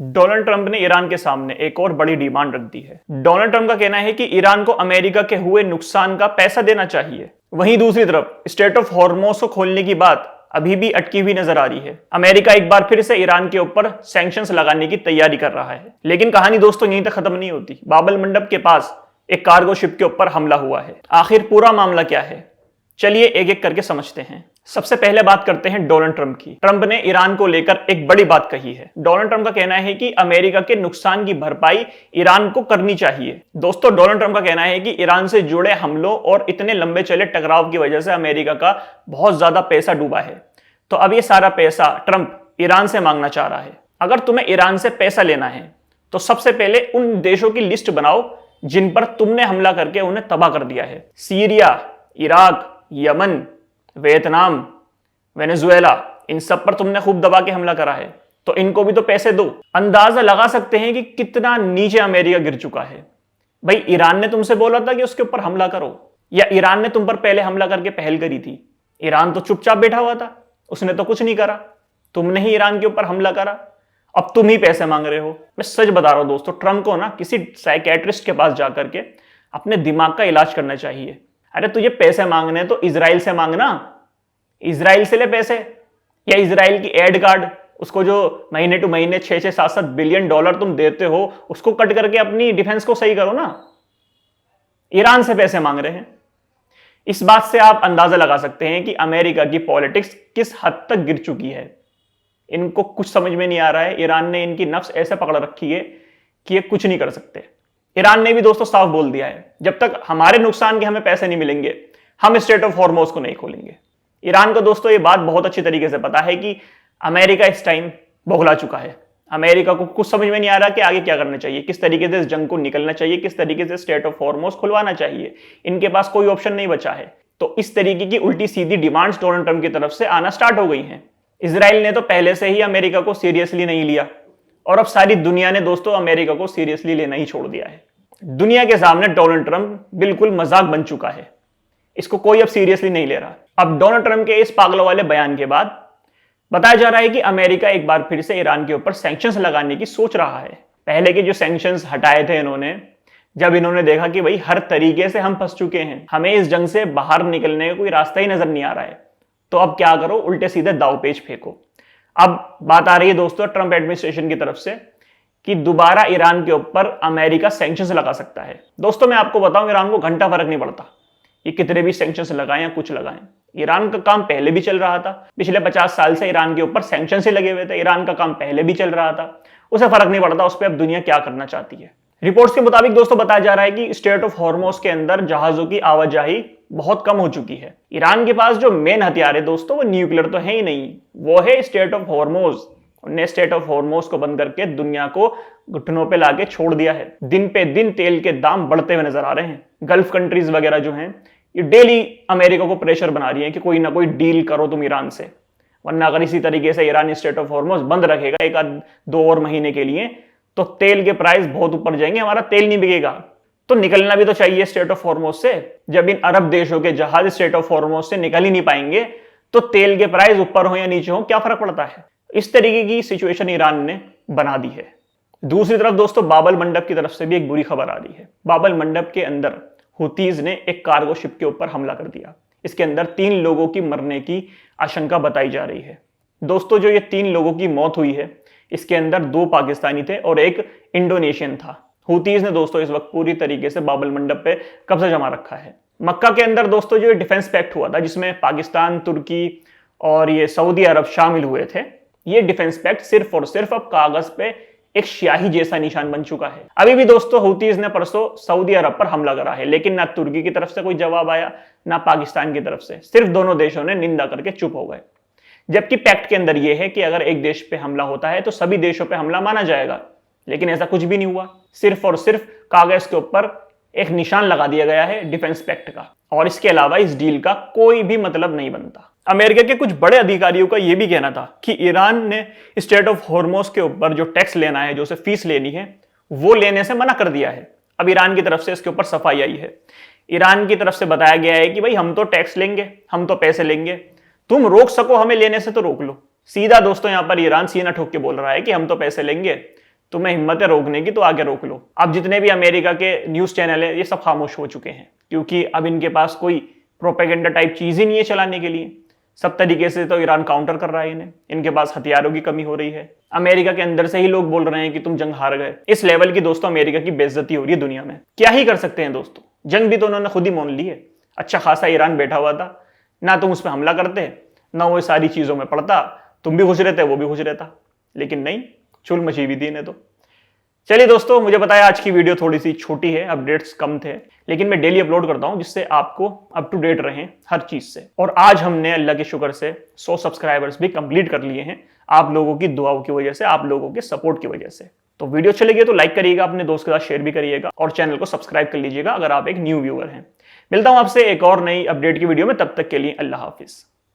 Donald Trump ने Iran के सामने एक और बड़ी डिमांड रख दी है। डोनाल्ड ट्रंप का कहना है कि ईरान को अमेरिका के हुए नुकसान का पैसा देना चाहिए। वहीं दूसरी तरफ स्ट्रेट ऑफ हॉर्मोज को खोलने की बात अभी भी अटकी हुई नजर आ रही है। अमेरिका एक बार फिर से ईरान के ऊपर सैंक्शंस लगाने की तैयारी कर रहा है। लेकिन कहानी दोस्तों यहीं तक खत्म नहीं होती। बाबल मंडप के पास एक कार्गो शिप के ऊपर हमला हुआ है। आखिर पूरा मामला क्या है, चलिए एक एक करके समझते हैं। सबसे पहले बात करते हैं डोनाल्ड ट्रंप की। ट्रंप ने ईरान को लेकर एक बड़ी बात कही है। डोनाल्ड ट्रंप का कहना है कि अमेरिका के नुकसान की भरपाई ईरान को करनी चाहिए। दोस्तों, डोनाल्ड ट्रंप का कहना है कि ईरान से जुड़े हमलों और इतने लंबे चले टकराव की वजह से अमेरिका का बहुत ज्यादा पैसा डूबा है। तो अब ये सारा पैसा ट्रंप ईरान से मांगना चाह रहा है। अगर तुम्हें ईरान से पैसा लेना है तो सबसे पहले उन देशों की लिस्ट बनाओ जिन पर तुमने हमला करके उन्हें तबाह कर दिया है। Syria, Iraq, Yemen, Vietnam, Venezuela, इन सब पर तुमने खूब दबा के हमला करा है, तो इनको भी तो पैसे दो। अंदाजा लगा सकते हैं कि कितना नीचे अमेरिका गिर चुका है। भाई, ईरान ने तुमसे बोला था कि उसके ऊपर हमला करो, या ईरान ने तुम पर पहले हमला करके पहल करी थी? ईरान तो चुपचाप बैठा हुआ था, उसने तो कुछ नहीं करा। तुमने ही ईरान के ऊपर हमला करा, अब तुम ही पैसे मांग रहे हो। मैं सच बता रहा हूं दोस्तों, ट्रंप को ना किसी साइकेट्रिस्ट के पास जाकर के अपने दिमाग का इलाज करना चाहिए। अरे तुझे पैसे मांगने तो इजराइल से मांगना, इजराइल से ले पैसे, या इजराइल की एड कार्ड, उसको जो महीने टू महीने 6-6, 7-7 बिलियन डॉलर तुम देते हो, उसको कट करके अपनी डिफेंस को सही करो ना। ईरान से पैसे मांग रहे हैं। इस बात से आप अंदाजा लगा सकते हैं कि अमेरिका की पॉलिटिक्स किस हद तक गिर चुकी है। इनको कुछ समझ में नहीं आ रहा है। ईरान ने इनकी नफ्स ऐसे पकड़ रखी है कि ये कुछ नहीं कर सकते। ईरान ने भी दोस्तों साफ बोल दिया है, जब तक हमारे नुकसान के हमें पैसे नहीं मिलेंगे, हम स्ट्रेट ऑफ हॉर्मोज को नहीं खोलेंगे। ईरान को दोस्तों ये बात बहुत अच्छी तरीके से पता है कि अमेरिका इस टाइम बौखला चुका है। अमेरिका को कुछ समझ में नहीं आ रहा कि आगे क्या करना चाहिए, किस तरीके से इस जंग को निकलना चाहिए, किस तरीके से स्ट्रेट ऑफ हॉर्मोज खुलवाना चाहिए। इनके पास कोई ऑप्शन नहीं बचा है। तो इस तरीके की उल्टी सीधी डिमांड्स डोनाल्ड ट्रंप की तरफ से आना स्टार्ट हो गई हैं। इजराइल ने तो पहले से ही अमेरिका को सीरियसली नहीं लिया, और अब सारी दुनिया ने दोस्तों अमेरिका को सीरियसली लेना ही छोड़ दिया है। दुनिया के सामने डोनाल्ड ट्रंप बिल्कुल मजाक बन चुका है। इसको कोई अब सीरियसली नहीं ले रहा। अब डोनाल्ड ट्रंप के इस पागलों वाले बयान के बाद बताया जा रहा है कि अमेरिका एक बार फिर से ईरान के ऊपर सैंक्शंस लगाने की सोच रहा है। पहले के जो सैंक्शंस हटाए थे इन्होंने, जब इन्होंने देखा कि भाई हर तरीके से हम फंस चुके हैं, हमें इस जंग से बाहर निकलने का कोई रास्ता ही नजर नहीं आ रहा है, तो अब क्या करो, उल्टे सीधे दावपेच फेंको। अब बात आ रही है दोस्तों ट्रंप एडमिनिस्ट्रेशन की तरफ से कि दोबारा ईरान के ऊपर अमेरिका सैंक्शंस लगा सकता है। दोस्तों, मैं आपको बताऊं, ईरान को घंटा फर्क नहीं पड़ता ये कितने भी सैंक्शंस लगाएं या कुछ लगाएं। ईरान का काम पहले भी चल रहा था। पिछले 50 साल से ईरान के ऊपर सैंक्शंस ही लगे हुए थे। ईरान का काम पहले भी चल रहा था, उसे फर्क नहीं पड़ता उस पर अब दुनिया क्या करना चाहती है। रिपोर्ट्स के मुताबिक दोस्तों बताया जा रहा है कि स्ट्रेट ऑफ हॉर्मोज के अंदर जहाजों की आवाजाही बहुत कम हो चुकी है। ईरान के पास जो मेन हथियार है दोस्तों, वो न्यूक्लियर तो है ही नहीं, वो है स्ट्रेट ऑफ हॉर्मोज। उन्हें स्ट्रेट ऑफ हॉर्मोज को बंद करके दुनिया को घुटनों पे लाके छोड़ दिया है। दिन पे दिन तेल के दाम बढ़ते हुए नजर आ रहे हैं। गल्फ कंट्रीज वगैरह जो हैं, ये डेली अमेरिका को प्रेशर बना रही है कि कोई ना कोई डील करो तुम ईरान से, वरना अगर इसी तरीके से ईरान स्ट्रेट ऑफ हॉर्मोज बंद रखेगा 1-2 और महीने के लिए, तो तेल के प्राइस बहुत ऊपर जाएंगे, हमारा तेल नहीं बिकेगा। तो निकलना भी तो चाहिए स्ट्रेट ऑफ हॉर्मोज से। जब इन अरब देशों के जहाज स्ट्रेट ऑफ हॉर्मोज से निकल ही नहीं पाएंगे, तो तेल के प्राइस ऊपर हो या नीचे हो, क्या फर्क पड़ता है। इस तरीके की सिचुएशन ईरान ने बना दी है। दूसरी तरफ दोस्तों बाबल मंडप की तरफ से भी एक बुरी खबर आ रही है। बाबल मंडप के अंदर हुतीज ने एक कार्गो शिप के ऊपर हमला कर दिया। इसके अंदर 3 लोगों की मरने की आशंका बताई जा रही है। दोस्तों, जो ये 3 लोगों की मौत हुई है, इसके अंदर 2 पाकिस्तानी थे और एक इंडोनेशियन था। हुतीज ने दोस्तों इस वक्त पूरी तरीके से बाबल मंडप पे कब्जा जमा रखा है। मक्का के अंदर दोस्तों जो डिफेंस पैक्ट हुआ था, जिसमें पाकिस्तान, तुर्की और ये सऊदी अरब शामिल हुए थे, ये डिफेंस पैक्ट सिर्फ और सिर्फ अब कागज पे एक स्याही जैसा निशान बन चुका है। अभी भी दोस्तों हुतीज ने परसों सऊदी अरब पर हमला करा है, लेकिन ना तुर्की की तरफ से कोई जवाब आया, ना पाकिस्तान की तरफ से। सिर्फ दोनों देशों ने निंदा करके चुप हो गए। जबकि पैक्ट के अंदर यह है कि अगर एक देश पे हमला होता है तो सभी देशों पे हमला माना जाएगा, लेकिन ऐसा कुछ भी नहीं हुआ। सिर्फ और सिर्फ कागज के ऊपर एक निशान लगा दिया गया है डिफेंस पैक्ट का, और इसके अलावा इस डील का कोई भी मतलब नहीं बनता। अमेरिका के कुछ बड़े अधिकारियों का यह भी कहना था कि ईरान ने स्ट्रेट ऑफ हॉर्मोज के ऊपर जो टैक्स लेना है, जो उसे फीस लेनी है, वो लेने से मना कर दिया है। अब ईरान की तरफ से इसके ऊपर सफाई आई है। ईरान की तरफ से बताया गया है कि भाई हम तो टैक्स लेंगे, हम तो पैसे लेंगे, तुम रोक सको हमें लेने से तो रोक लो। सीधा दोस्तों यहां पर ईरान सीना ठोक के बोल रहा है कि हम तो पैसे लेंगे, तुम्हें हिम्मत है रोकने की तो आगे रोक लो। अब जितने भी अमेरिका के न्यूज चैनल है ये सब खामोश हो चुके हैं, क्योंकि अब इनके पास कोई प्रोपेगेंडा टाइप चीज ही नहीं है चलाने के लिए। सब तरीके से तो ईरान काउंटर कर रहा है इन्हें, इनके पास हथियारों की कमी हो रही है। अमेरिका के अंदर से ही लोग बोल रहे हैं कि तुम जंग हार गए। इस लेवल की दोस्तों अमेरिका की बेइज्जती हो रही है दुनिया में। क्या ही कर सकते हैं दोस्तों, जंग भी तो उन्होंने खुद ही मोल ली है। अच्छा खासा ईरान बैठा हुआ था, ना तुम उस पर हमला करते ना वो सारी चीजों में पड़ता, तुम भी खुश रहते वो भी खुश रहता, लेकिन नहीं, चुल मची हुई थी इन्हें तो। चलिए दोस्तों, मुझे बताया आज की वीडियो थोड़ी सी छोटी है, अपडेट्स कम थे, लेकिन मैं डेली अपलोड करता हूं जिससे आपको अप टू डेट रहें हर चीज से। और आज हमने अल्लाह के शुक्र से 100 सब्सक्राइबर्स भी कंप्लीट कर लिए हैं, आप लोगों की दुआओं की वजह से, आप लोगों के सपोर्ट की वजह से। तो वीडियो अच्छी लगी तो लाइक करिएगा, अपने दोस्त के साथ शेयर भी करिएगा और चैनल को सब्सक्राइब कर लीजिएगा अगर आप एक न्यू व्यूअर हैं। मिलता हूं आपसे एक और नई अपडेट की वीडियो में, तब तक के लिए अल्लाह हाफिज।